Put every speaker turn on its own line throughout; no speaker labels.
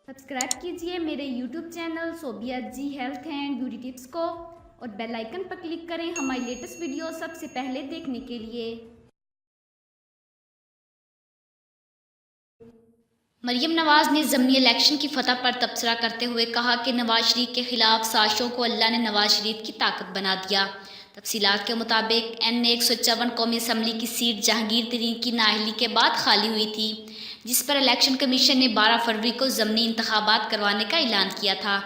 Subscribe कीजिए मेरे YouTube channel Sobia ji health and beauty tips को और बेल आइकन पर क्लिक करें हमारी लेटेस्ट वीडियो सबसे पहले देखने के लिए।
मरियम नवाज ने ज़मनी इलेक्शन की फतह पर तबसरा करते हुए कहा कि नवाज शरीफ के खिलाफ साजिशों को अल्लाह ने नवाज शरीफ की ताकत बना दिया। तफसीलात के मुताबिक NA 154 कौमी असम्बली की सीट जहांगीर तरीन की नाअहली के बाद खाली हुई थी, जिस पर इलेक्शन कमीशन ने 12 फरवरी को ज़मनी इंतखाबात करवाने का ऐलान किया था।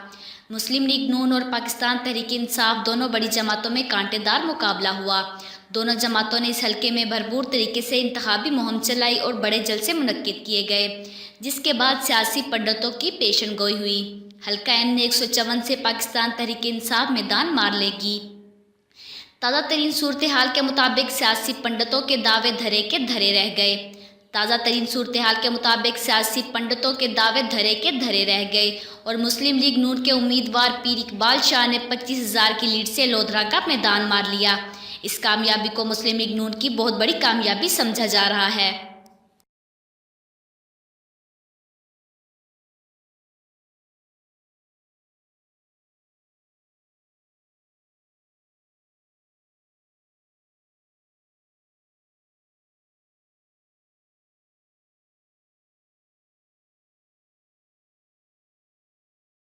मुस्लिम लीग नून और पाकिस्तान तहरीक इंसाफ दोनों बड़ी जमातों में कांटेदार मुकाबला हुआ। दोनों जमातों ने इस हल्के में भरपूर तरीके से इंतखाबी मुहिम चलाई और बड़े जलसे मुनक्किद किए गए, जिसके बाद सियासी पंडितों की पेशन गोई हुई। हल्का NA 154 से पाकिस्तान तहरीक इंसाफ मैदान मार लेगी। ताज़ा तरीन सूरत हाल के मुताबिक सियासी पंडितों के दावे धरे के धरे रह गए। ताज़ा तरीन सूरत हाल के मुताबिक सियासी पंडितों के दावे धरे के धरे रह गए और मुस्लिम लीग नून के उम्मीदवार पीर इकबाल शाह ने 25,000 की लीड से लोधरा का मैदान मार लिया। इस कामयाबी को मुस्लिम लीग नून की बहुत बड़ी कामयाबी समझा जा रहा है।